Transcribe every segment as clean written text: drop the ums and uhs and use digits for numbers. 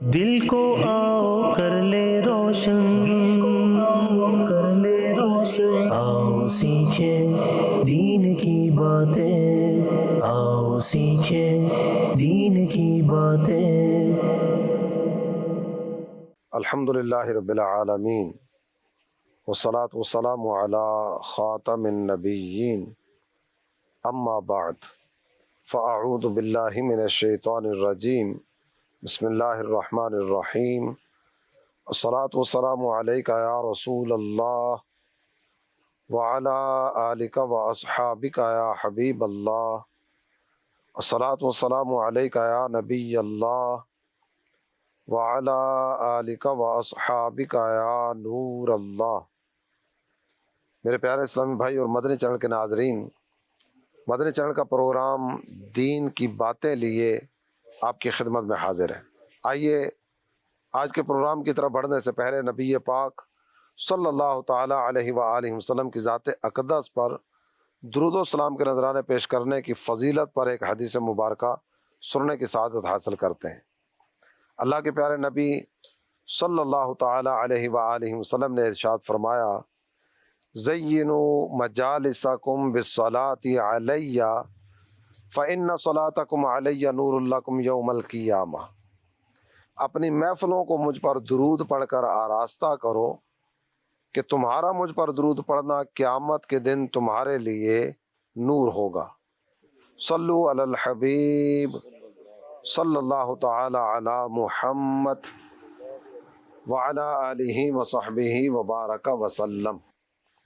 دل کو آؤ کر لے روشن، کر لے روشن، آؤ سیکھے دین کی باتیں، آؤ سیکھے دین کی باتیں۔ الحمدللہ رب العالمین والصلاة والسلام علی خاتم النبیین، اما بعد فاعوذ باللہ من الشیطان الرجیم، بسم اللہ الرحمن الرحیم، الصلاة والسلام علیک یا رسول اللہ وعلی آلک واصحابک یا حبیب اللہ، الصلاة والسلام علیک یا نبی اللہ وعلی آلک واصحابک یا نور اللہ۔ میرے پیارے اسلامی بھائی اور مدنی چینل کے ناظرین، مدنی چینل کا پروگرام دین کی باتیں لیے آپ کی خدمت میں حاضر ہے۔ آئیے آج کے پروگرام کی طرف بڑھنے سے پہلے نبی پاک صلی اللہ تعالی علیہ وآلہ وسلم کی ذات اقدس پر درود و سلام کے نذرانے پیش کرنے کی فضیلت پر ایک حدیث مبارکہ سننے کی سعادت حاصل کرتے ہیں۔ اللہ کے پیارے نبی صلی اللہ تعالی علیہ وآلہ وسلم نے ارشاد فرمایا، زینوا مجالسکم بالصلاۃ علی فإن صلاتکم علی نور لکم یوم القیامہ۔ اپنی محفلوں کو مجھ پر درود پڑھ کر آراستہ کرو کہ تمہارا مجھ پر درود پڑھنا قیامت کے دن تمہارے لیے نور ہوگا۔ صلو علی الحبیب صلی اللہ تعالی علی محمد وعلی آلہ وصحبہ وبارک وسلم۔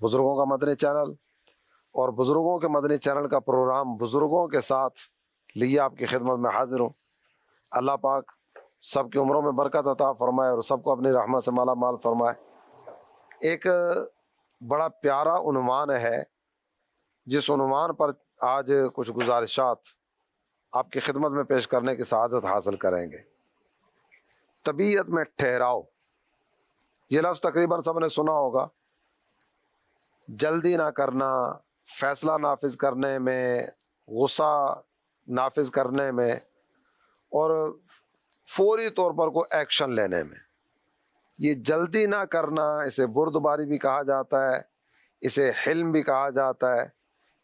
بزرگوں کا مدنی چینل اور بزرگوں کے مدنی چینل کا پروگرام بزرگوں کے ساتھ لیے آپ کی خدمت میں حاضر ہوں۔ اللہ پاک سب کی عمروں میں برکت عطا فرمائے اور سب کو اپنی رحمت سے مالا مال فرمائے۔ ایک بڑا پیارا عنوان ہے، جس عنوان پر آج کچھ گزارشات آپ کی خدمت میں پیش کرنے کی سعادت حاصل کریں گے۔ طبیعت میں ٹھہراؤ، یہ لفظ تقریباً سب نے سنا ہوگا۔ جلدی نہ کرنا، فیصلہ نافذ کرنے میں، غصہ نافذ کرنے میں اور فوری طور پر کوئی ایکشن لینے میں، یہ جلدی نہ کرنا، اسے بردباری بھی کہا جاتا ہے، اسے حلم بھی کہا جاتا ہے،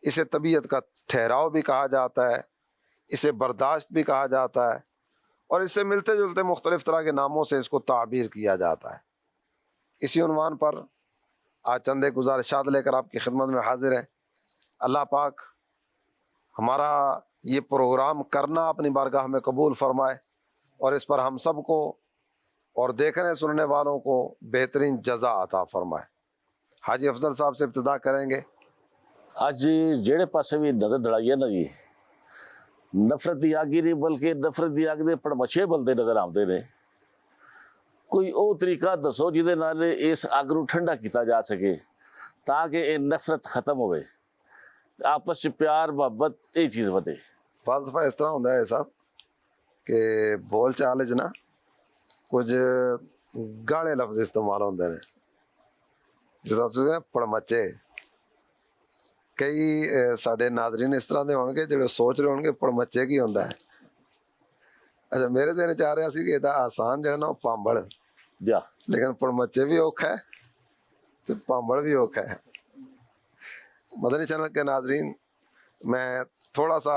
اسے طبیعت کا ٹھہراؤ بھی کہا جاتا ہے، اسے برداشت بھی کہا جاتا ہے، اور اس سے ملتے جلتے مختلف طرح کے ناموں سے اس کو تعبیر کیا جاتا ہے۔ اسی عنوان پر آج چند ایک گزارشات لے کر آپ کی خدمت میں حاضر ہے۔ اللہ پاک ہمارا یہ پروگرام کرنا اپنی بارگاہ میں قبول فرمائے اور اس پر ہم سب کو اور دیکھنے سننے والوں کو بہترین جزا عطا فرمائے۔ حاجی افضل صاحب سے ابتدا کریں گے۔ ਅੱਜ ਜਿਹੜੇ ਪਾਸੇ ਵੀ ਨਜ਼ਰ ਦੜਾਈਏ ਨਾ ਜੀ, ਨਫ਼ਰਤ ਦੀ ਅੱਗ ਹੀ ਨਹੀਂ ਬਲਕਿ ਨਫ਼ਰਤ ਦੀ ਅੱਗ ਦੇ ਪੜਮੱਛੇ ਬਲਦੇ ਨਜ਼ਰ ਆਉਂਦੇ ਨੇ। ਕੋਈ ਉਹ ਤਰੀਕਾ ਦੱਸੋ ਜਿਹਦੇ ਨਾਲ ਇਸ ਅੱਗ ਨੂੰ ਠੰਡਾ ਕੀਤਾ ਜਾ ਸਕੇ ਤਾਂ ਕਿ ਇਹ ਨਫ਼ਰਤ ਖਤਮ ਹੋਵੇ, ਆਪਸ 'ਚ ਪਿਆਰ ਮੁਹੱਬਤ ਇਹ ਚੀਜ਼ ਵਧੇ। ਫਲਸਫਾ ਇਸ ਤਰ੍ਹਾਂ ਹੁੰਦਾ ਹੈ ਸਾਹਿਬ ਕਿ ਬੋਲ ਚਾਲ 'ਚ ਨਾ ਕੁਝ ਗਾਲੇ ਲਫ਼ਜ਼ ਇਸਤੇਮਾਲ ਹੁੰਦੇ ਨੇ, ਜਿੱਦਾਂ ਤੁਸੀਂ ਪੜਮੱਚੇ। ਕਈ ਸਾਡੇ ਨਾਜ਼ਰੀਨ ਇਸ ਤਰ੍ਹਾਂ ਦੇ ਹੋਣਗੇ ਜਿਹੜੇ ਸੋਚ ਰਹੇ ਹੋਣਗੇ ਪੜਮੱਚੇ ਕੀ ਹੁੰਦਾ ਹੈ। ਅੱਛਾ, ਮੇਰੇ ਦਿਨ 'ਚ ਆ ਰਿਹਾ ਸੀ ਕਿ ਇਹਦਾ ਆਸਾਨ ਜਿਹੜਾ ਨਾ ਉਹ ਪਾਂਬੜ, ਜਾ لیکن پڑمچے بھی اوکھا ہے تو پامبڑ بھی اوکھا ہے۔ مدنی چینل کے ناظرین، میں تھوڑا سا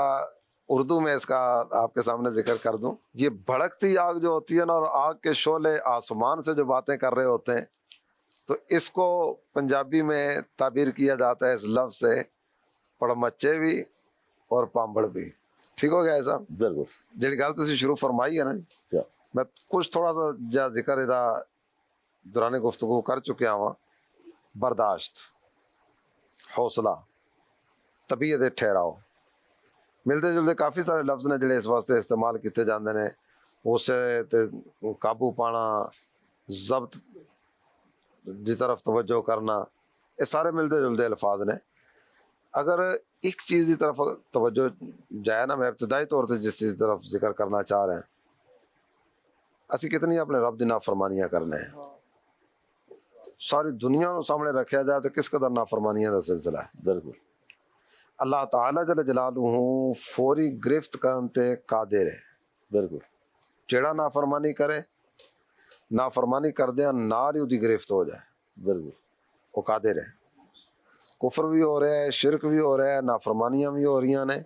اردو میں اس کا آپ کے سامنے ذکر کر دوں۔ یہ بھڑکتی آگ جو ہوتی ہے نا، اور آگ کے شعلے آسمان سے جو باتیں کر رہے ہوتے ہیں، تو اس کو پنجابی میں تعبیر کیا جاتا ہے اس لفظ سے، پڑمچے بھی اور پامبڑ بھی۔ ٹھیک ہو گیا صاحب؟ ਬਿਲਕੁਲ جی گل تسی شروع فرمائی ہے نا، ਜਾ میں کچھ تھوڑا سا جا ذکر ادا دوران گفتگو کر چکیا ہوں۔ برداشت، حوصلہ، طبیعت ٹھہراؤ، ملتے جلتے کافی سارے لفظ نے جڑے اس واسطے استعمال کیتے جاندے نے۔ غصے تے قابو پانا، ضبط دی طرف توجہ کرنا، یہ سارے ملتے جلتے الفاظ نے۔ اگر ایک چیز کی طرف توجہ جائے نا، میں ابتدائی طور سے جس چیز کی طرف ذکر کرنا چاہ رہے ہیں، اسی کتنی اپنے رب دی نافرمانیاں کرنے ہیں۔ ساری دنیا کو سامنے رکھا جائے تو کس قدر نافرمانیاں کا سلسلہ ہے۔ ਬਿਲਕੁਲ اللہ تعالیٰ جل جلالہ فوری گرفت کرن تے قادر ہے۔ ਬਿਲਕੁਲ جیڑا نافرمانی کرے ਨਾਫਰਮਾਨੀ ਕਰਦਿਆਂ ਨਾਲ ਹੀ ਉਹਦੀ ਗ੍ਰਿਫਤ ਹੋ ਜਾਏ, ਬਿਲਕੁਲ ਉਹ ਕਾਦਰ ਹੈ। ਕੁਫਰ ਵੀ ਹੋ ਰਿਹਾ ਹੈ, ਸ਼ਿਰਕ ਵੀ ਹੋ ਰਿਹਾ ਹੈ, ਨਾਫਰਮਾਨੀਆਂ ਵੀ ਹੋ ਰਹੀਆਂ ਨੇ।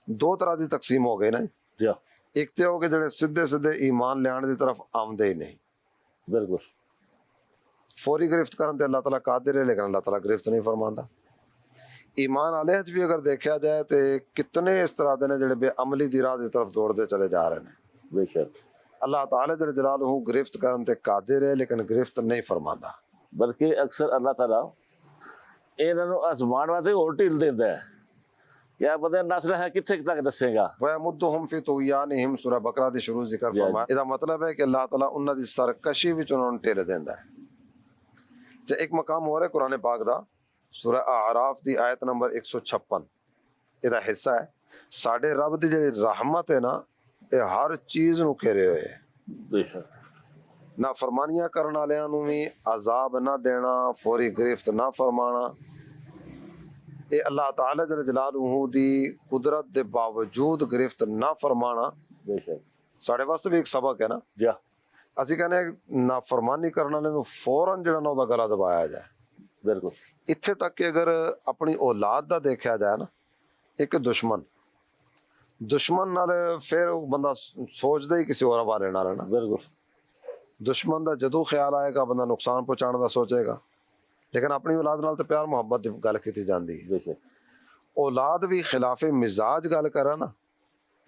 ਦੋ ਤਰ੍ਹਾਂ ਦੀ ਤਕਸੀਮ ਹੋ ਗਈ ਨਾ। ਜੀ ਇੱਕ ਤੇ ਹੋ ਕੇ ਜਿਹੜੇ ਸਿੱਧੇ ਸਿੱਧੇ ਈਮਾਨ ਲਿਆਉਣ ਦੀ ਤਰਫ ਆਉਂਦੇ ਹੀ ਨਹੀਂ, ਬਿਲਕੁਲ ਫੌਰੀ ਗ੍ਰਿਫਤ ਕਰਨ ਤੇ ਅੱਲਾਹ ਤਾਲਾ ਕਾਦਰ ਹੈ, ਲੇਕਿਨ ਅੱਲਾਹ ਤਾਲਾ ਗ੍ਰਿਫਤ ਨਹੀਂ ਫਰਮਾਉਂਦਾ। ਈਮਾਨ ਵਾਲਿਆਂ 'ਚ ਵੀ ਅਗਰ ਦੇਖਿਆ ਜਾਏ ਤੇ ਕਿਤਨੇ ਇਸ ਤਰ੍ਹਾਂ ਦੇ ਨੇ ਜਿਹੜੇ ਬੇਅਮਲੀ ਦੀ ਰਾਹ ਦੀ ਤਰਫ ਦੌੜਦੇ ਚਲੇ ਜਾ ਰਹੇ ਨੇ। ਬੇਸ਼ੱਕ ਅੱਲਾਹ ਤਾਲਾ ਜਲ ਜਲਾਲੁਹੂ ਗ੍ਰਿਫਤ ਕਰਨ ਤੇ ਕਾਦਰ ਹੈ, ਲੇਕਿਨ ਗ੍ਰਿਫਤ ਨਹੀਂ ਫਰਮਾਉਂਦਾ। ਬਲਕਿ ਅਕਸਰ ਅੱਲਾਹ ਤਾਲਾ ਇਹਨਾਂ ਨੂੰ ਅਜ਼ਮਾਉਣ ਵਾਸਤੇ ਹੋਰ ਢੀਲ ਦਿੰਦਾ ਹੈ। ਕਿਆ ਪਤਾ ਨਸਲ ਹੈ ਕਿੱਥੇ ਤੱਕ ਦੱਸੇਗਾ। ਵਯਮੁੱਦੁਹੁਮ ਫੀ ਤੁਗਯਾਨਿਹਿਮ ਸੂਰਾ ਬਕਰਾ ਦੇ ਸ਼ੁਰੂ ਜ਼ਿਕਰ ਫਰਮਾਇਆ। ਇਹਦਾ ਮਤਲਬ ਹੈ ਕਿ ਅੱਲਾਹ ਤਾਲਾ ਉਹਨਾਂ ਦੀ ਸਰਕਸ਼ੀ ਵਿੱਚ ਉਹਨਾਂ ਨੂੰ ਢਿੱਲ ਦਿੰਦਾ ਹੈ। ਤੇ ਇੱਕ ਮਕਾਮ ਹੋਰ ਹੈ ਕੁਰਾਨ ਪਾਕ ਦਾ, ਸੂਰਾ ਆਰਾਫ ਦੀ ਆਇਤ ਨੰਬਰ 156, ਇਹਦਾ ਹਿੱਸਾ ਹੈ। ਸਾਡੇ ਰੱਬ ਦੀ ਜਿਹੜੀ ਰਹਿਮਤ ਹੈ ਨਾ, ਇਹ ਹਰ ਚੀਜ਼ ਨੂੰ ਘੇਰੇ ਹੋਏ ਹੈ। ਬੇਸ਼ੱਕ ਨਾ ਫਰਮਾਨੀਆਂ ਕਰਨ ਵਾਲਿਆਂ ਨੂੰ ਵੀ ਅਜ਼ਾਬ ਨਾ ਦੇਣਾ, ਫੌਰੀ ਗ੍ਰਿਫਤ ਨਾ ਫਰਮਾਣਾ, ਇਹ ਅੱਲਾਹ ਤਾਲਾ ਜਲ ਜਲਾਲੁਹੂ ਦੀ ਕੁਦਰਤ ਦੇ ਬਾਵਜੂਦ ਗ੍ਰਿਫਤ ਨਾ ਫਰਮਾਣਾ ਬੇਸ਼ੱਕ ਸਾਡੇ ਵਾਸਤੇ ਵੀ ਇੱਕ ਸਬਕ ਹੈ ਨਾ। ਜਾ ਅਸੀਂ ਕਹਿੰਦੇ ਨਾ ਫਰਮਾਨੀ ਕਰਨ ਵਾਲੇ ਨੂੰ ਫੌਰਨ ਜਿਹੜਾ ਨਾ ਉਹਦਾ ਗਲਾ ਦਬਾਇਆ ਜਾਏ। ਬਿਲਕੁਲ ਇੱਥੇ ਤੱਕ ਕਿ ਅਗਰ ਆਪਣੀ ਔਲਾਦ ਦਾ ਦੇਖਿਆ ਜਾਏ ਨਾ, ਇੱਕ ਦੁਸ਼ਮਨ ਨਾਲ ਫਿਰ ਉਹ ਬੰਦਾ ਸੋਚਦਾ ਹੀ ਕਿਸੇ ਹੋਰ ਹਵਾਲੇ ਨਾਲ ਹੈ ਨਾ। ਬਿਲਕੁਲ ਦੁਸ਼ਮਨ ਦਾ ਜਦੋਂ ਖਿਆਲ ਆਏਗਾ ਬੰਦਾ ਨੁਕਸਾਨ ਪਹੁੰਚਾਉਣ ਦਾ ਸੋਚੇਗਾ, ਲੇਕਿਨ ਆਪਣੀ ਔਲਾਦ ਨਾਲ ਤਾਂ ਪਿਆਰ ਮੁਹੱਬਤ ਦੀ ਗੱਲ ਕੀਤੀ ਜਾਂਦੀ ਹੈ। ਬੇਸ਼ੱਕ ਔਲਾਦ ਵੀ ਖਿਲਾਫੇ ਮਿਜ਼ਾਜ ਗੱਲ ਕਰੇ ਨਾ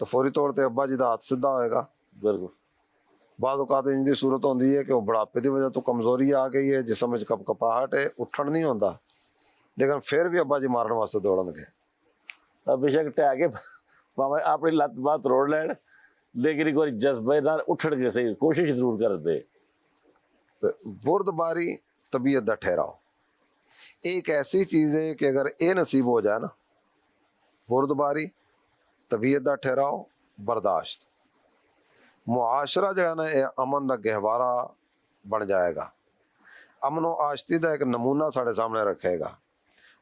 ਤਾਂ ਫੌਰੀ ਤੌਰ ਤੇ ਅੱਬਾ ਜੀ ਦਾ ਹੱਥ ਸਿੱਧਾ ਹੋਏਗਾ। ਬਿਲਕੁਲ ਬਾਦ ਔਕਾਤ ਇੰਜ ਦੀ ਸੂਰਤ ਹੁੰਦੀ ਹੈ ਕਿ ਉਹ ਬੁਢਾਪੇ ਦੀ ਵਜ੍ਹਾ ਤੋਂ ਕਮਜ਼ੋਰੀ ਆ ਗਈ ਹੈ, ਜਿਸਮ ਵਿੱਚ ਕਪਕਪਾਹਟ ਹੈ, ਉੱਠਣ ਨਹੀਂ ਹੁੰਦਾ, ਲੇਕਿਨ ਫਿਰ ਵੀ ਅੱਬਾ ਜੀ ਮਾਰਨ ਵਾਸਤੇ ਦੌੜਨਗੇ। ਤਾਂ ਬੇਸ਼ੱਕ ਟਹਿ ਕੇ ਭਾਵੇਂ ਆਪਣੀ ਲੱਤ ਬਾਤ ਰੋੜ ਲੈਣ, ਲੇਕਿਨ ਇੱਕ ਵਾਰੀ ਜਜ਼ਬੇ ਨਾਲ ਉੱਠਣਗੇ ਸਹੀ, ਕੋਸ਼ਿਸ਼ ਜ਼ਰੂਰ ਕਰਦੇ। ਤੇ ਬੁਰਦਬਾਰੀ ਤਬੀਅਤ ਦਾ ਠਹਿਰਾਓ, ਇਹ ਇੱਕ ਐਸੀ ਚੀਜ਼ ਹੈ ਕਿ ਅਗਰ ਇਹ ਨਸੀਬ ਹੋ ਜਾਏ ਨਾ, ਬੁਰਦਬਾਰੀ ਤਬੀਅਤ ਦਾ ਠਹਿਰਾਓ, ਬਰਦਾਸ਼ਤ, ਮੁਆਸ਼ਰਾ ਜਿਹੜਾ ਨਾ ਇਹ ਅਮਨ ਦਾ ਗਹਿਵਾਰਾ ਬਣ ਜਾਏਗਾ, ਅਮਨ ਆਸ਼ਤੀ ਦਾ ਇੱਕ ਨਮੂਨਾ ਸਾਡੇ ਸਾਹਮਣੇ ਰੱਖੇਗਾ।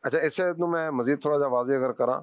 ਅੱਛਾ, ਇਸੇ ਨੂੰ ਮੈਂ ਮਜ਼ੀਦ ਥੋੜਾ ਜਿਹਾ ਵਾਜ਼ਿਹ ਅਗਰ ਕਰਾਂ,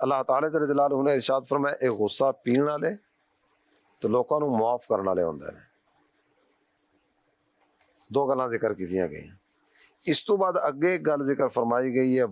ਅੱਲਾਹ ਤਾਲਾ ਜਲ ਜਲਾਲੁਹੂ ਨੇ ਇਰਸ਼ਾਦ ਫਰਮਾਇਆ, ਇਹ ਗੁੱਸਾ ਪੀਣ ਵਾਲੇ ਤੇ ਲੋਕਾਂ ਨੂੰ ਮਾਫ ਕਰਨ ਵਾਲੇ ਹੁੰਦੇ ਨੇ। ਦੋ ਗੱਲਾਂ ਜ਼ਿਕਰ ਕੀਤੀਆਂ ਗਈਆਂ। ਇਸ ਤੋਂ ਬਾਅਦ ਅੱਗੇ ਇੱਕ ਗੱਲ ਜ਼ਿਕਰ ਫਰਮਾਈ ਗਈ ਹੈ,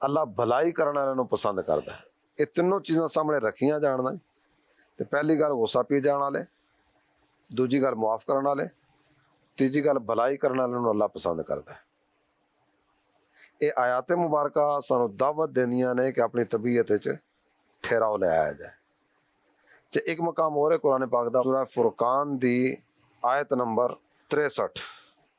ਅੱਲਾਹ ਭਲਾਈ ਕਰਨ ਵਾਲਿਆਂ ਨੂੰ ਪਸੰਦ ਕਰਦਾ ਹੈ। ਇਹ ਤਿੰਨੋਂ ਚੀਜ਼ਾਂ ਸਾਹਮਣੇ ਰੱਖੀਆਂ ਜਾਣ ਨਾ, ਤੇ ਪਹਿਲੀ ਗੱਲ ਗੁੱਸਾ ਪੀ ਜਾਣ ਵਾਲੇ, ਦੂਜੀ ਗੱਲ ਮੁਆਫ ਕਰਨ ਵਾਲੇ, ਤੀਜੀ ਗੱਲ ਭਲਾਈ ਕਰਨ ਵਾਲਿਆਂ ਨੂੰ ਅੱਲਾਹ ਪਸੰਦ ਕਰਦਾ ਹੈ। ਇਹ ਆਇਤ ਮੁਬਾਰਕਾ ਸਾਨੂੰ ਦਾਵਤ ਦਿੰਦੀਆਂ ਨੇ ਕਿ ਆਪਣੀ ਤਬੀਅਤ ਵਿੱਚ ਠਹਿਰਾਓ ਲੈ ਆਇਆ ਜਾਏ। ਤੇ ਇੱਕ ਮਕਾਮ ਹੋਰ ਹੈ ਕੁਰਾਨ ਪਾਕ ਦਾ, ਸੂਰਾ ਫੁਰਕਾਨ ਦੀ ਆਇਤ ਨੰਬਰ 63,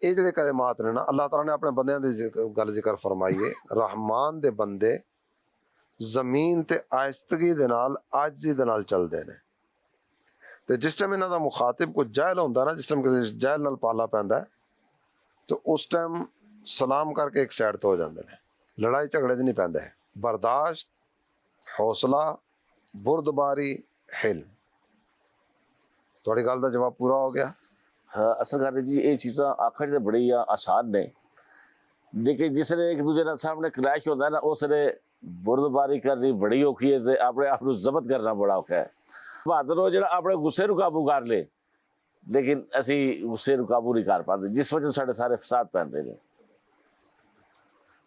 ਇਹ ਜਿਹੜੇ ਕਲਮਾਤ ਨੇ ਨਾ, ਅੱਲਾਹ ਤਾਲਾ ਨੇ ਆਪਣੇ ਬੰਦਿਆਂ ਦੀ ਗੱਲ ਜ਼ਿਕਰ ਫਰਮਾਈ ਹੈ। ਰਹਿਮਾਨ ਦੇ ਬੰਦੇ ਜ਼ਮੀਨ ਤੇ ਆਇਸਤਗੀ ਦੇ ਨਾਲ, ਆਜਜ਼ੀ ਦੇ ਨਾਲ ਚੱਲਦੇ ਨੇ, ਤੇ ਜਿਸ ਟਾਈਮ ਇਹਨਾਂ ਦਾ ਮੁਖਾਤਿਬ ਕੋਈ ਜਾਹਿਲ ਹੁੰਦਾ ਨਾ, ਜਿਸ ਟਾਈਮ ਕਿਸੇ ਜਾਹਿਲ ਨਾਲ ਪਾਲਾ ਪੈਂਦਾ ਤੇ ਉਸ ਟਾਈਮ ਸਲਾਮ ਕਰਕੇ ਇੱਕ ਸਾਈਡ ਤੋਂ ਹੋ ਜਾਂਦੇ ਨੇ, ਲੜਾਈ ਝਗੜੇ 'ਚ ਨਹੀਂ ਪੈਂਦੇ। ਬਰਦਾਸ਼ਤ, ਹੌਸਲਾ, ਬੁਰਦਬਾਰੀ, ਹਿਲਮ। ਤੁਹਾਡੀ ਗੱਲ ਦਾ ਜਵਾਬ ਪੂਰਾ ਹੋ ਗਿਆ। ਹਾਂ, ਅਸਲ ਗੱਲ ਜੀ ਇਹ ਚੀਜ਼ਾਂ ਆਖਣ ਤੇ ਬੜੀ ਆਸਾਨ ਨੇ, ਲੇਕਿਨ ਜਿਸ ਨੇ ਇੱਕ ਦੂਜੇ ਨਾਲ ਸਾਹਮਣੇ ਕਲੈਸ਼ ਹੁੰਦਾ ਨਾ, ਉਸ ਨੇ ਬੁਰਦਬਾਰੀ ਕਰਨੀ ਬੜੀ ਔਖੀ ਹੈ ਤੇ ਆਪਣੇ ਆਪ ਨੂੰ ਜ਼ਬਤ ਕਰਨਾ ਬੜਾ ਔਖਾ ਹੈ। ਬਹਾਦਰ ਉਹ ਜਿਹੜਾ ਆਪਣੇ ਗੁੱਸੇ ਨੂੰ ਕਾਬੂ ਕਰ ਲੇ, ਲੇਕਿਨ ਅਸੀਂ ਗੁੱਸੇ ਨੂੰ ਕਾਬੂ ਨਹੀਂ ਕਰ ਪਾਉਂਦੇ, ਜਿਸ ਵਜ੍ਹਾ ਸਾਡੇ ਸਾਰੇ ਫਸਾਦ ਪੈਂਦੇ ਨੇ।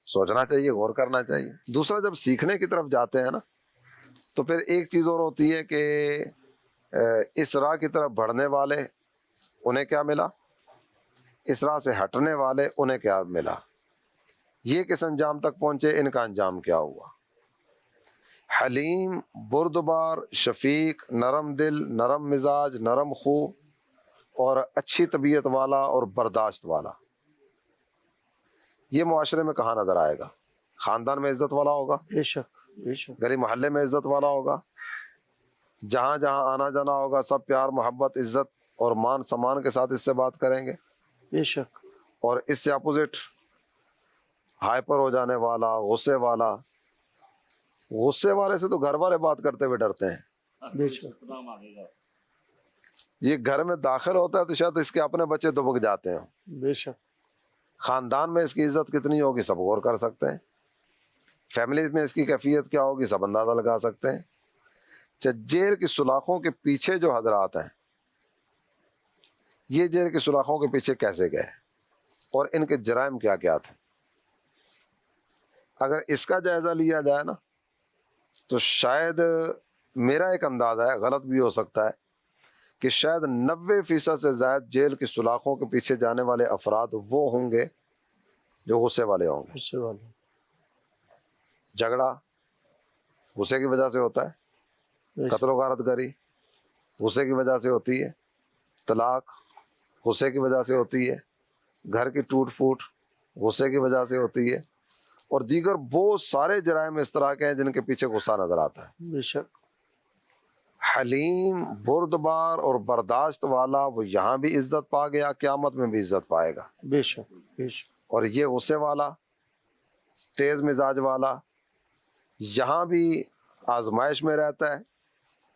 سوچنا چاہیے، غور کرنا چاہیے۔ دوسرا، جب سیکھنے کی طرف جاتے ہیں نا تو پھر ایک چیز اور ہوتی ہے کہ اس راہ کی طرف بڑھنے والے انہیں کیا ملا، اس راہ سے ہٹنے والے انہیں کیا ملا، یہ کس انجام تک پہنچے، ان کا انجام کیا ہوا۔ حلیم، بردبار، شفیق، نرم دل، نرم مزاج، نرم خو اور اچھی طبیعت والا اور برداشت والا، یہ معاشرے میں کہاں نظر آئے گا؟ خاندان میں عزت والا ہوگا، بے شک بے شک، گلی محلے میں عزت والا ہوگا، جہاں جہاں آنا جانا ہوگا سب پیار محبت عزت اور مان سمان کے ساتھ اس سے بات کریں گے۔ بے شک، اور اس سے اپوزٹ ہائپر ہو جانے والا، غصے والا، غصے والے سے تو گھر والے بات کرتے ہوئے ڈرتے ہیں۔ بے شک، یہ گھر میں داخل ہوتا ہے تو شاید اس کے اپنے بچے دبک جاتے ہیں۔ بے شک، خاندان میں اس کی عزت کتنی ہوگی سب غور کر سکتے ہیں، فیملی میں اس کی کیفیت کیا ہوگی سب اندازہ لگا سکتے ہیں۔ جیل کی سلاخوں کے پیچھے جو حضرات ہیں، یہ جیل کی سلاخوں کے پیچھے کیسے گئے اور ان کے جرائم کیا کیا تھے، اگر اس کا جائزہ لیا جائے نا تو شاید میرا ایک اندازہ ہے، غلط بھی ہو سکتا ہے، کہ شاید 90% سے زائد جیل کی سلاخوں کے پیچھے جانے والے افراد وہ ہوں گے جو غصے والے ہوں گے۔ غصے والے، جھگڑا غصے کی وجہ سے ہوتا ہے، بے قتل و غارت گری غصے کی وجہ سے ہوتی ہے، طلاق غصے کی وجہ سے ہوتی ہے، گھر کی ٹوٹ پھوٹ غصے کی وجہ سے ہوتی ہے، اور دیگر بہت سارے جرائم اس طرح کے ہیں جن کے پیچھے غصہ نظر آتا ہے۔ بے شک، حلیم، بردبار اور برداشت والا وہ یہاں بھی عزت پا گیا، قیامت میں بھی عزت پائے گا۔ بے شک، بے شک، اور یہ غصے والا، تیز مزاج والا، یہاں بھی آزمائش میں رہتا ہے،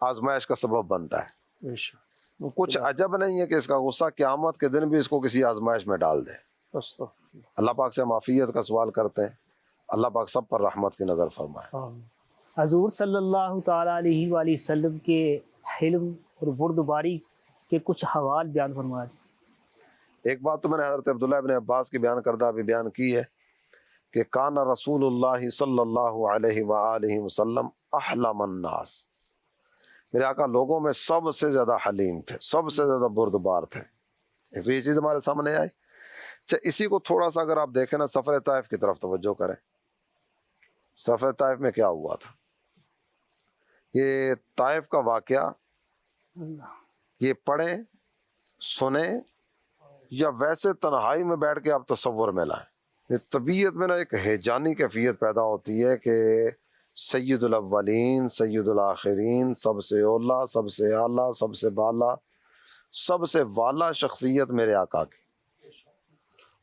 آزمائش کا سبب بنتا ہے۔ بے شک، کچھ عجب نہیں ہے کہ اس کا غصہ قیامت کے دن بھی اس کو کسی آزمائش میں ڈال دے۔ استغفر اللہ پاک سے معافیت کا سوال کرتے ہیں، اللہ پاک سب پر رحمت کی نظر فرمائے۔ اللہ۔ حضور صلی اللہ تعالیٰ علیہ وآلہ وسلم کے حلم اور بردباری کے کچھ حوال بیان فرما دیں۔ ایک بات تو میں نے حضرت عبداللہ ابن عباس کی بیان کردہ بھی بیان کی ہے کہ کان رسول اللہ صلی اللہ علیہ وآلہ وسلم احلم الناس، میرے آقا لوگوں میں سب سے زیادہ حلیم تھے، سب سے زیادہ بردبار تھے۔ ایک تو یہ چیز ہمارے سامنے آئی۔ اچھا، اسی کو تھوڑا سا اگر آپ دیکھیں نا، سفر طائف کی طرف توجہ کریں۔ سفر طائف میں کیا ہوا تھا؟ یہ طائف کا واقعہ یہ پڑھیں، سنیں یا ویسے تنہائی میں بیٹھ کے آپ تصور میں لائیں، یہ طبیعت میں نا ایک ہیجانی کیفیت پیدا ہوتی ہے کہ سید الاولین سید الآخرین، سب سے اولا، سب سے اعلیٰ، سب سے بالا، سب سے والا شخصیت میرے آقا کی،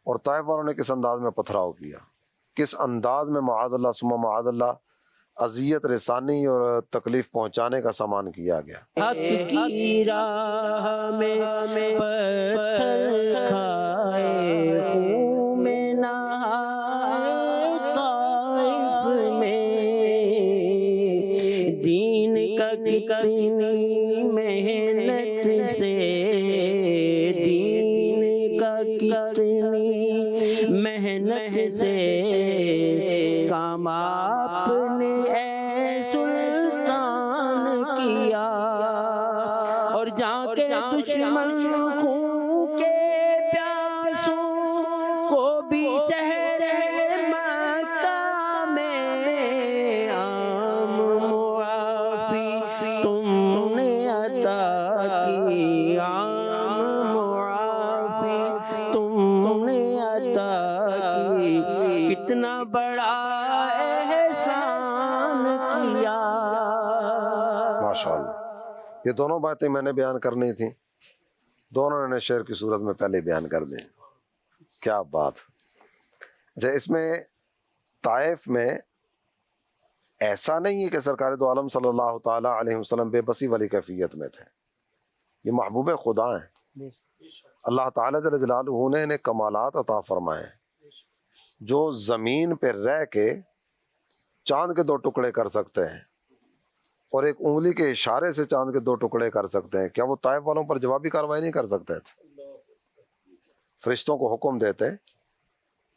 اور طائف والوں نے کس انداز میں پتھراؤ کیا، کس انداز میں معاذ اللہ ثم معاذ اللہ اذیت رسانی اور تکلیف پہنچانے کا سامان کیا گیا۔ حق کی راہ میں پتھر کھائے، خون میں نہائے طائف میں، دین کا کتنی محنت سے، دین کا کتنی محنت سے کام آپ نے اے سلطان کیا، اور جا کے دشمن خون کے پیاسوں کو بھی شہر مکہ میں عام معافی تم نے عطا کی، عام معافی تم نے عطا کی، کتنا بڑا احسان کیا۔ ماشاءاللہ، یہ دونوں باتیں میں نے بیان کرنی تھیں، دونوں نے شعر کی صورت میں پہلے بیان کر دیں۔ کیا بات! اچھا، اس میں طائف میں ایسا نہیں ہے کہ سرکار دو عالم صلی اللہ تعالیٰ علیہ وسلم بے بسی والی کیفیت میں تھے، یہ محبوب خدا ہیں، اللہ تعالیٰ جل جلالہ نے انہیں کمالات عطا فرمائے ہیں، جو زمین پہ رہ کے چاند کے 2 ٹکڑے کر سکتے ہیں اور ایک انگلی کے اشارے سے چاند کے 2 ٹکڑے کر سکتے ہیں۔ کیا وہ طائف والوں پر جوابی کارروائی نہیں کر سکتے تھے؟ فرشتوں کو حکم دیتے،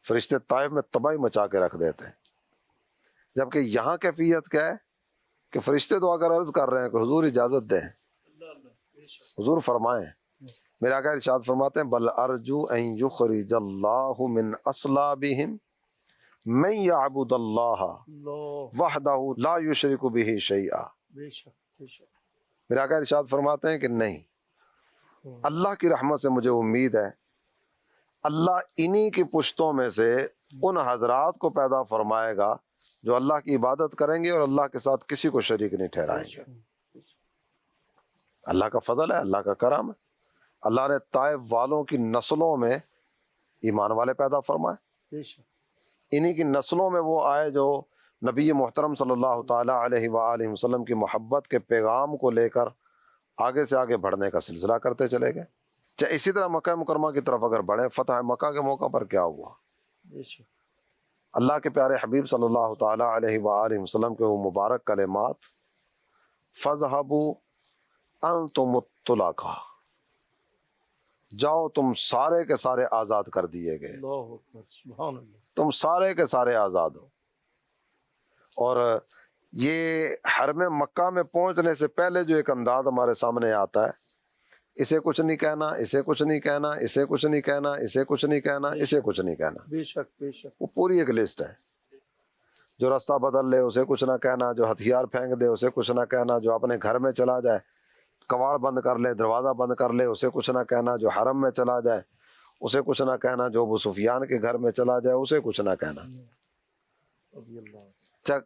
فرشتے طائف میں تباہی مچا کے رکھ دیتے ہیں. جبکہ یہاں کیفیت کیا ہے کہ فرشتے تو اگر عرض کر رہے ہیں کہ حضور اجازت دیں, حضور فرمائیں. میرے آقا ارشاد فرماتے ہیں بل ارجو ان یخرج اللہ من اصلابہم من یعبد اللہ اللہ وحدہ لا یشرک بہ شیئا. بے شک بے شک. میرے آقا ارشاد فرماتے ہیں کہ نہیں, اللہ کی رحمت سے مجھے امید ہے اللہ انہی کی پشتوں میں سے ان حضرات کو پیدا فرمائے گا جو اللہ کی عبادت کریں گے اور اللہ کے ساتھ کسی کو شریک نہیں ٹھہرائیں گے. اللہ کا فضل ہے, اللہ کا کرم ہے. اللہ نے طائف والوں کی نسلوں میں ایمان والے پیدا فرمائے, بے شک. انہی کی نسلوں میں وہ آئے جو نبی محترم صلی اللہ تعالیٰ علیہ وآلہ وسلم کی محبت کے پیغام کو لے کر آگے سے آگے بڑھنے کا سلسلہ کرتے چلے گئے. چاہے اسی طرح مکہ مکرمہ کی طرف اگر بڑھے, فتح مکہ کے موقع پر کیا ہوا؟ بے شک. اللہ کے پیارے حبیب صلی اللہ تعالیٰ علیہ وآلہ وسلم کے وہ مبارک کلمات فَاذْهَبُوا أَنْتُمُ الطُّلَقَاءُ, جاؤ تم سارے کے سارے آزاد کر دیے گئے, اللہ اکبر سبحان اللہ. تم سارے کے سارے آزاد ہو. اور یہ حرم مکہ میں پہنچنے سے پہلے جو ایک انداز ہمارے سامنے آتا ہے, اسے کچھ نہیں کہنا, اسے کچھ نہیں کہنا, اسے کچھ نہیں کہنا, اسے کچھ نہیں کہنا, اسے کچھ نہیں کہنا. بے شک بے شک. وہ پوری ایک لسٹ ہے. جو رستہ بدل لے اسے کچھ نہ کہنا, جو ہتھیار پھینک دے اسے کچھ نہ کہنا, جو اپنے گھر میں چلا جائے, کواڑ بند کر لے, دروازہ بند کر لے, اسے کچھ نہ کہنا, جو حرم میں چلا جائے اسے کچھ نہ کہنا, جو ابو سفیان کے گھر میں چلا جائے اسے کچھ نہ کہنا. رضی اللہ.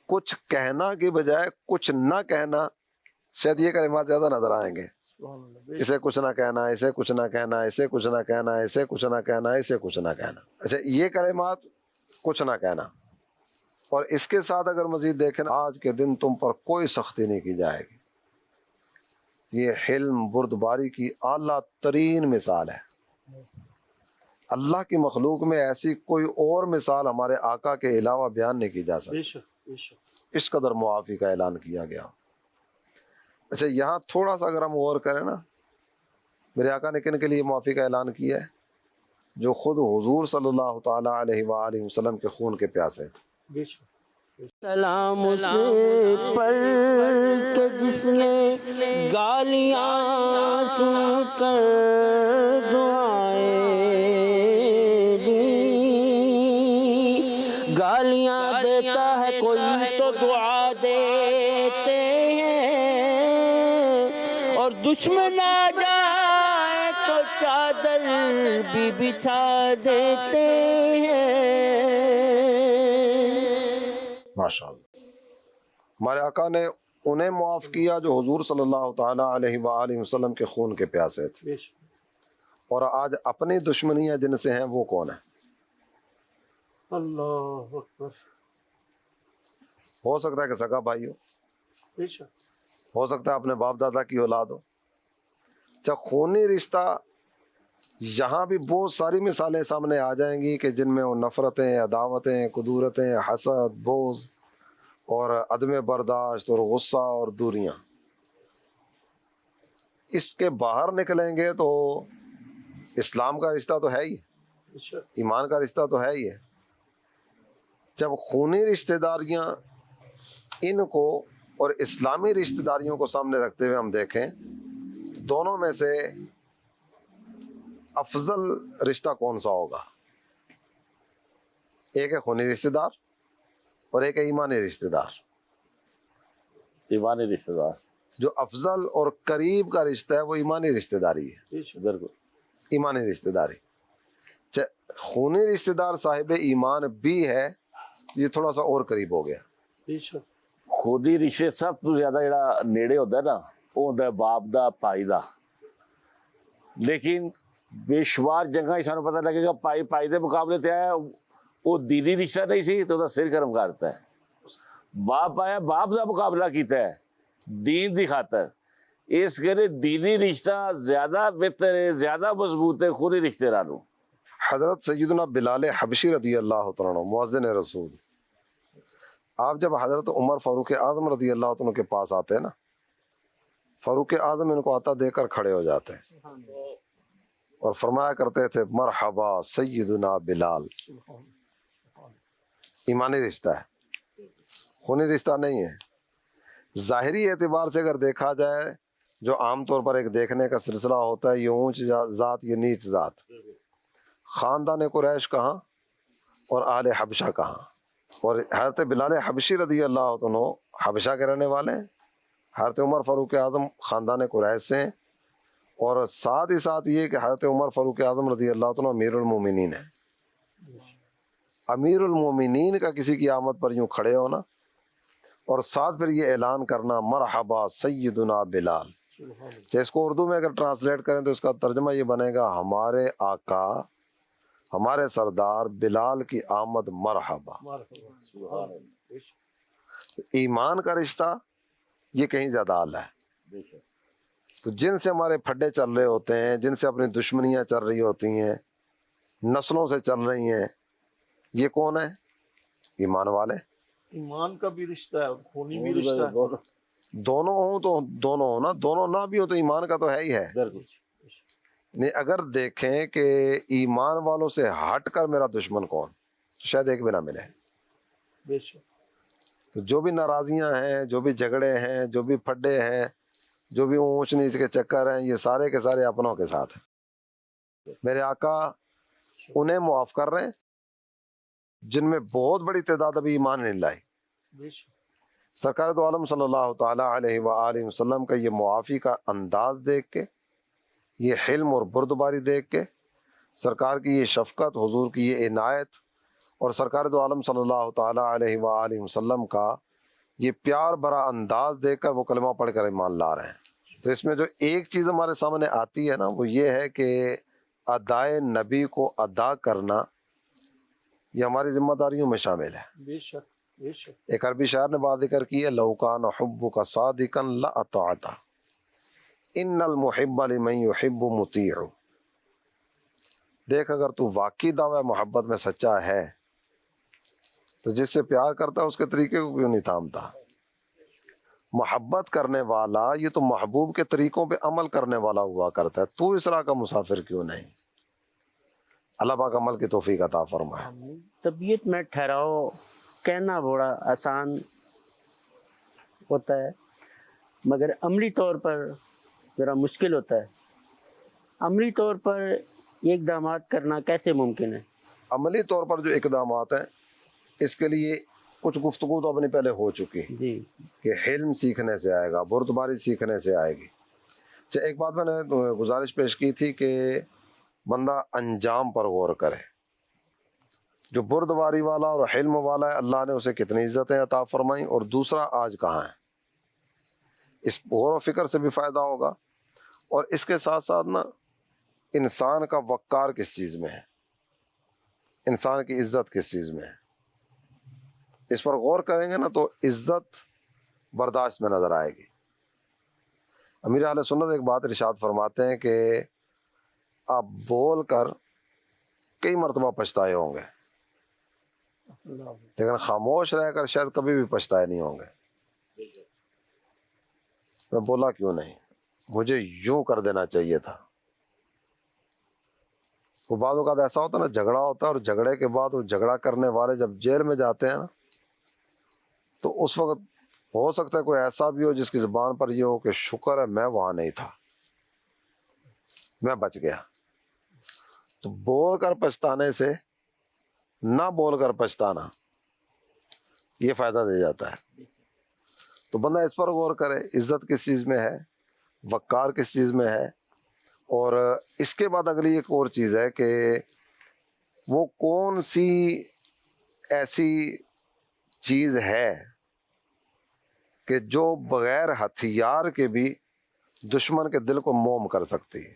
کچھ کہنا کی بجائے کچھ نہ کہنا, شاید یہ کلمات زیادہ نظر آئیں گے. سبحان اللہ. بے اسے کچھ نہ کہنا, اسے کچھ نہ کہنا, اسے کچھ نہ کہنا, اسے کچھ نہ کہنا, اسے کچھ نہ کہنا. اچھا, یہ کلمات کچھ نہ کہنا. اور اس کے ساتھ اگر مزید دیکھیں, آج کے دن تم پر کوئی سختی نہیں کی جائے گی. یہ حلم بردباری کی اعلیٰ ترین مثال ہے. اللہ کی مخلوق میں ایسی کوئی اور مثال ہمارے آقا کے علاوہ بیان نہیں کی جا سکتی. بے شک بے شک. اس قدر معافی کا اعلان کیا گیا. اچھا, یہاں تھوڑا سا اگر ہم غور کریں نا, میرے آقا نے کن کے لیے معافی کا اعلان کیا ہے؟ جو خود حضور صلی اللہ تعالیٰ علیہ وآلہ وسلم کے خون کے پیاسے تھے. بے شک. سلام اس پر کہ جس نے گالیاں سن کر دعائیں دی. گالیاں دیتا ہے کوئی تو دعا دیتے ہیں, اور دشمن آ جائے تو چادر بھی بچھا دیتے ہیں. ماشاءاللہ. ہمارے آقا نے انہیں معاف کیا جو حضور صلی اللہ تعالیٰ علیہ وآلہ وسلم کے خون کے پیاسے تھے. بے شک. اور آج اپنی دشمنیاں جن سے ہیں وہ کون ہیں؟ اللہ اکبر. ہو سکتا ہے کہ سگا بھائی ہو, بے شک. ہو سکتا ہے اپنے باپ دادا کی اولاد ہو. جب خونی رشتہ, یہاں بھی بہت ساری مثالیں سامنے آ جائیں گی کہ جن میں وہ نفرتیں, عداوتیں, کدورتیں, حسد, بغض اور عدم برداشت اور غصہ اور دوریاں. اس کے باہر نکلیں گے تو اسلام کا رشتہ تو ہے ہی, بے شک. ایمان کا رشتہ تو ہے ہی ہے. جب خونی رشتہ داریاں ان کو اور اسلامی رشتہ داریوں کو سامنے رکھتے ہوئے ہم دیکھیں, دونوں میں سے افضل رشتہ کون سا ہوگا؟ ایک ہے خونی رشتہ دار اور ایک ہے ایمانی رشتہ دار. ایمانی رشتہ دار. جو افضل اور قریب کا رشتہ ہے وہ ایمانی رشتہ داری ہے. بے شک. بالکل. ایمانی رشتہ داری. خونی رشتہ دار صاحب ایمان بھی ہے, یہ تھوڑا سا اور قریب ہو گیا. بے شک. خودی رشتے سب تو زیادہ جڑا نیڑے ہوتا ہے نا, وہ ہوتا ہے باپ دا, پائی دا. لیکن بے شمار جگہ سانو پتہ لگے گا پائی دے مقابلے تے آیا وہ دینی رشتہ نہیں سی تو دا سر گرم کرتا ہے. باپ آیا باپ دا مقابلہ کیتا ہے دین دی خاطر. اس کرے دینی رشتہ زیادہ بہتر ہے, زیادہ مضبوط ہے خونی رشتے نالوں. حضرت سیدنا بلال حبشی رضی اللہ تعالیٰ عنہ مؤذن رسول, آپ جب حضرت عمر فاروق اعظم رضی اللہ عنہ کے پاس آتے ہیں نا, فاروق اعظم ان کو آتا دے کر کھڑے ہو جاتے ہیں اور فرمایا کرتے تھے مرحبا سیدنا بلال. ایمانی رشتہ ہے، خونی رشتہ نہیں ہے. ظاہری اعتبار سے اگر دیکھا جائے، جو عام طور پر ایک دیکھنے کا سلسلہ ہوتا ہے، یہ اونچ ذات یہ نیچ ذات، خاندان قریش کہاں اور اہل حبشہ کہاں. اور حضرت بلال حبشی رضی اللہ عنہ حبشہ کے رہنے والے ہیں، حضرت عمر فاروق اعظم خاندان قریش سے ہیں، اور ساتھ ہی ساتھ یہ کہ حضرت عمر فاروق اعظم رضی اللہ عنہ امیر المومنین ہیں. امیر المومنین کا کسی کی آمد پر یوں کھڑے ہونا اور ساتھ پھر یہ اعلان کرنا مرحبا سیدنا بلال. تو اس کو اردو میں اگر ٹرانسلیٹ کریں تو اس کا ترجمہ یہ بنے گا ہمارے آقا ہمارے سردار بلال کی آمد مرحبا. ایمان کا رشتہ یہ کہیں زیادہ اعلیٰ ہے. تو جن سے ہمارے پھڈے چل رہے ہوتے ہیں، جن سے اپنی دشمنیاں چل رہی ہوتی ہیں، نسلوں سے چل رہی ہیں، یہ کون ہے؟ ایمان والے. ایمان کا بھی رشتہ ہے اور خونی بھی رشتہ ہے. دونوں ہوں تو دونوں ہوں نا، دونوں نہ بھی ہو تو ایمان کا تو ہے ہی ہے. نہیں اگر دیکھیں کہ ایمان والوں سے ہٹ کر میرا دشمن کون، تو شاید ایک بھی نہ ملے. بے شک. تو جو بھی ناراضیاں ہیں، جو بھی جھگڑے ہیں، جو بھی پھڈے ہیں، جو بھی اونچ نیچ کے چکر ہیں، یہ سارے کے سارے اپنوں کے ساتھ ہیں. میرے آقا انہیں معاف کر رہے ہیں جن میں بہت بڑی تعداد ابھی ایمان نہیں لائی. بے شک. سرکار دو عالم صلی اللہ تعالیٰ علیہ وآلہ وسلم کا یہ معافی کا انداز دیکھ کے، یہ حلم اور بردباری دیکھ کے، سرکار کی یہ شفقت، حضور کی یہ عنایت، اور سرکار دو عالم صلی اللہ تعالیٰ علیہ وآلہ وسلم کا یہ پیار بھرا انداز دیکھ کر وہ کلمہ پڑھ کر ایمان لا رہے ہیں. تو اس میں جو ایک چیز ہمارے سامنے آتی ہے نا، وہ یہ ہے کہ ادائے نبی کو ادا کرنا یہ ہماری ذمہ داریوں میں شامل ہے. بے شک. بے شک. ایک عربی شاعر نے بات ذکر کی ہے، لو کان حبک صادقا لاطعت ان المحب لمن یحب مطیع. دیکھ اگر تو واقعی دعوی محبت میں سچا ہے تو جس سے پیار کرتا ہے اس کے طریقے کو کیوں نہیں تھامتا. محبت کرنے والا یہ تو محبوب کے طریقوں پہ عمل کرنے والا ہوا کرتا ہے، تو اس راہ کا مسافر کیوں نہیں. اللہ پاک عمل کی توفیق عطا فرمائے. طبیعت میں ٹھہراؤ کہنا بڑا آسان ہوتا ہے، مگر عملی طور پر ذرا مشکل ہوتا ہے. عملی طور پر یہ اقدامات کرنا کیسے ممکن ہے؟ عملی طور پر جو اقدامات ہیں اس کے لیے کچھ گفتگو تو اپنی پہلے ہو چکی جی. کہ حلم سیکھنے سے آئے گا، بردباری سیکھنے سے آئے گی. اچھا ایک بات میں نے گزارش پیش کی تھی کہ بندہ انجام پر غور کرے. جو بردباری والا اور حلم والا ہے، اللہ نے اسے کتنی عزتیں عطا فرمائیں، اور دوسرا آج کہاں ہے. اس غور و فکر سے بھی فائدہ ہوگا. اور اس کے ساتھ ساتھ نا انسان کا وقار کس چیز میں ہے، انسان کی عزت کس چیز میں ہے، اس پر غور کریں گے نا تو عزت برداشت میں نظر آئے گی. امیر اہل سنت ایک بات ارشاد فرماتے ہیں کہ آپ بول کر کئی مرتبہ پچھتائے ہوں گے، لیکن خاموش رہ کر شاید کبھی بھی پچھتائے نہیں ہوں گے. میں بولا کیوں نہیں، مجھے یوں کر دینا چاہیے تھا. وہ بعض اوقات ایسا ہوتا ہے نا، جھگڑا ہوتا ہے اور جھگڑے کے بعد وہ جھگڑا کرنے والے جب جیل میں جاتے ہیں نا تو اس وقت ہو سکتا ہے کوئی ایسا بھی ہو جس کی زبان پر یہ ہو کہ شکر ہے میں وہاں نہیں تھا، میں بچ گیا. تو بول کر پچھتانے سے نہ بول کر پچھتانا یہ فائدہ دے جاتا ہے. تو بندہ اس پر غور کرے، عزت کس چیز میں ہے، وقار کس چیز میں ہے. اور اس کے بعد اگلی ایک اور چیز ہے کہ وہ کون سی ایسی چیز ہے کہ جو بغیر ہتھیار کے بھی دشمن کے دل کو موم کر سکتی ہے.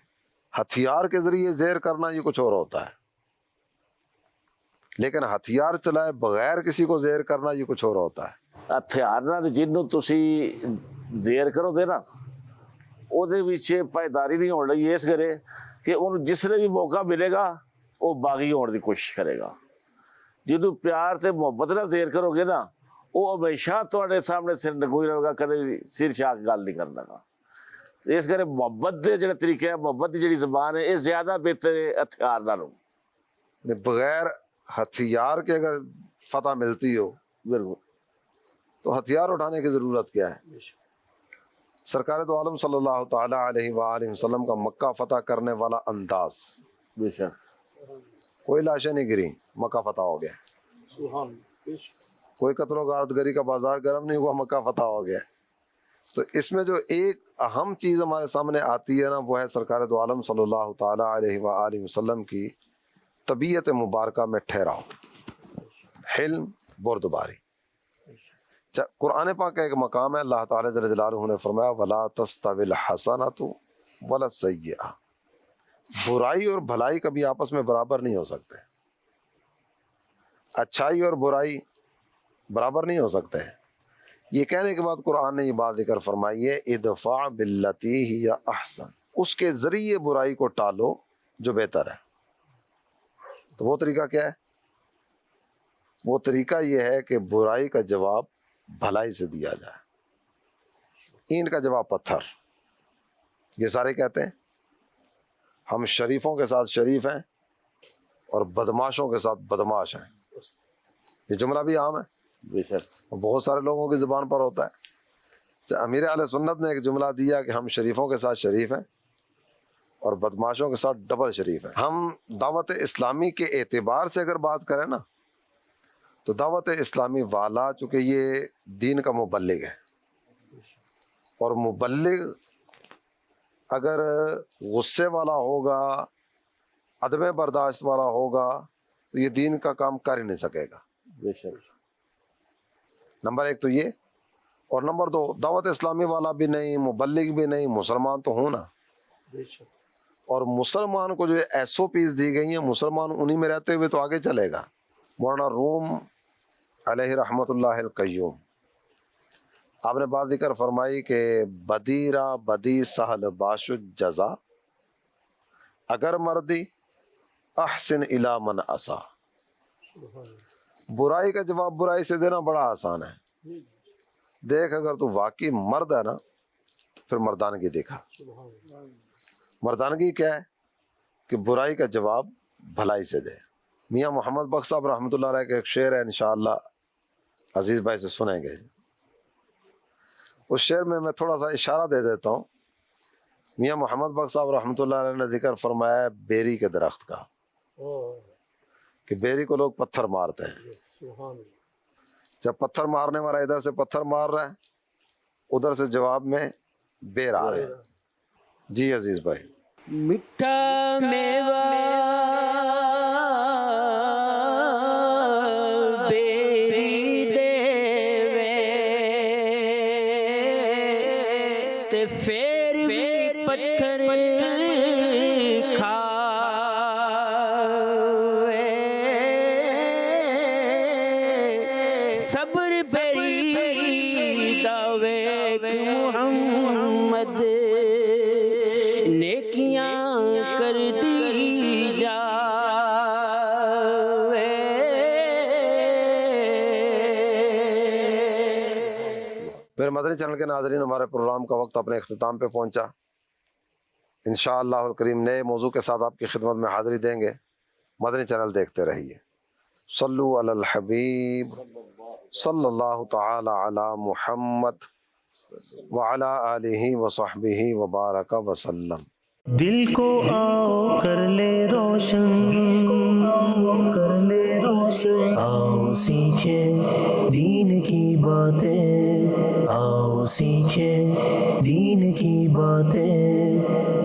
ہتھیار کے ذریعے زیر کرنا یہ کچھ اور ہوتا ہے، لیکن ہتھیار چلائے بغیر کسی کو زیر کرنا یہ کچھ اور ہوتا ہے. ہتھیار ਨਾਲ ਜਿਹਨੂੰ ਤੁਸੀਂ ਜ਼ੇਰ ਕਰੋਗੇ ਨਾ ਉਹਦੇ ਵਿੱਚ ਪਾਇਦਾਰੀ ਨਹੀਂ ਹੋਣ ਲਈ ਇਸ ਕਰੇ ਕਿ ਉਹਨੂੰ ਜਿਸਲੇ ਵੀ ਮੌਕਾ ਮਿਲੇਗਾ ਉਹ ਬਾਗੀ ਹੋਣ ਦੀ ਕੋਸ਼ਿਸ਼ ਕਰੇਗਾ. ਜਦੋਂ ਪਿਆਰ ਤੇ ਮੁਹੱਬਤ ਨਾਲ ਜ਼ੇਰ ਕਰੋਗੇ ਨਾ ਉਹ ਹਮੇਸ਼ਾ ਤੁਹਾਡੇ ਸਾਹਮਣੇ ਸਿਰ ਨਗੋਈ ਰਹੇਗਾ, ਕਦੇ ਸਿਰ ਛਾ ਕੇ ਗੱਲ ਨਹੀਂ ਕਰਦਾਗਾ. اس کرے محبت دے جڑے طریقے ہیں، محبت دی جڑی زبان ہے، یہ زیادہ بہتر ہے ہتھیار نالوں۔ بغیر ہتھیار کے اگر فتح ملتی ہو بالکل، تو ہتھیار اٹھانے کی ضرورت کیا ہے؟ سرکار دو عالم صلی اللہ تعالی علیہ وآلہ وسلم کا مکہ فتح کرنے والا انداز، بے شک، کوئی لاشیں نہیں گری، مکہ فتح ہو گیا۔ کوئی قتل و غارت گری کا بازار گرم نہیں ہوا، مکہ فتح ہو گیا۔ تو اس میں جو ایک اہم چیز ہمارے سامنے آتی ہے نا، وہ ہے سرکار دو عالم صلی اللہ تعالی علیہ وآلہ وسلم کی طبیعت مبارکہ میں ٹھہراؤ، حلم، بردباری۔ قرآن پاک کا ایک مقام ہے، اللہ تعالیٰ جل جلالہ نے فرمایا وَلَا تَسْتَوِي الْحَسَنَةُ وَلَا السَّيِّئَةُ، برائی اور بھلائی کبھی آپس میں برابر نہیں ہو سکتے، اچھائی اور برائی برابر نہیں ہو سکتے۔ یہ کہنے کے بعد قرآن نے یہ بات ذکر فرمائی ہے ادفع باللتی ہی احسن، اس کے ذریعے برائی کو ٹالو جو بہتر ہے۔ تو وہ طریقہ کیا ہے؟ وہ طریقہ یہ ہے کہ برائی کا جواب بھلائی سے دیا جائے۔ اینٹ کا جواب پتھر۔ یہ سارے کہتے ہیں ہم شریفوں کے ساتھ شریف ہیں اور بدماشوں کے ساتھ بدماش ہیں۔ یہ جملہ بھی عام ہے، بے شک، بہت سارے لوگوں کی زبان پر ہوتا ہے۔ امیر اہل سنت نے ایک جملہ دیا کہ ہم شریفوں کے ساتھ شریف ہیں اور بدماشوں کے ساتھ ڈبل شریف ہیں۔ ہم دعوت اسلامی کے اعتبار سے اگر بات کریں نا، تو دعوت اسلامی والا چونکہ یہ دین کا مبلغ ہے، اور مبلغ اگر غصے والا ہوگا، عدم برداشت والا ہوگا، تو یہ دین کا کام کر ہی نہیں سکے گا۔ بے شک، نمبر ایک تو یہ، اور نمبر دو دعوت اسلامی والا بھی نہیں، مبلغ بھی نہیں، مسلمان تو ہوں نا۔ اور مسلمان کو جو ایس او پیز دی گئی ہیں، مسلمان انہی میں رہتے ہوئے تو آگے چلے گا۔ مولانا روم علیہ رحمۃ اللہ القیوم، آپ نے بات ذکر فرمائی کہ بدیرہ بدی سہل باش جزا، اگر مردی احسن الی من اسا، برائی کا جواب برائی سے دینا بڑا آسان ہے۔ دیکھ اگر تو واقعی مرد ہے نا، پھر مردانگی دکھا۔ مردانگی کیا ہے؟ کہ برائی کا جواب بھلائی سے دے۔ میاں محمد بخش صاحب رحمۃ اللہ علیہ کا ایک شعر ہے، انشاءاللہ عزیز بھائی سے سنیں گے۔ اس شعر میں تھوڑا سا اشارہ دے دیتا ہوں۔ میاں محمد بخش صاحب رحمۃ اللہ علیہ نے ذکر فرمایا ہے بیری کے درخت کا، کہ بیری کو لوگ پتھر مارتے ہیں۔ جب پتھر مارنے والا ادھر سے پتھر مار رہا ہے، ادھر سے جواب میں بیر آ رہے ہیں۔ جی عزیز بھائی، میٹھا میوہ بیری دیوے تے پھر بھی پتھر کھاوے، صبر بیری داوے محمد نیکیاں کر دی جاوے۔ میرے مدنی چینل کے ناظرین، ہمارے پروگرام کا وقت اپنے اختتام پہ پہنچا۔ انشاءاللہ الکریم نئے موضوع کے ساتھ آپ کی خدمت میں حاضری دیں گے۔ مدنی چینل دیکھتے رہیے۔ صلو علی الحبیب صلی اللہ تعالی علی محمد وعلی آلہ وصحبہ وبارک وسلم۔ دل کو آؤ کر لے روشن، کر لے روشن، آؤ سیکھے دین کی باتیں، آؤ سیکھے دین کی باتیں۔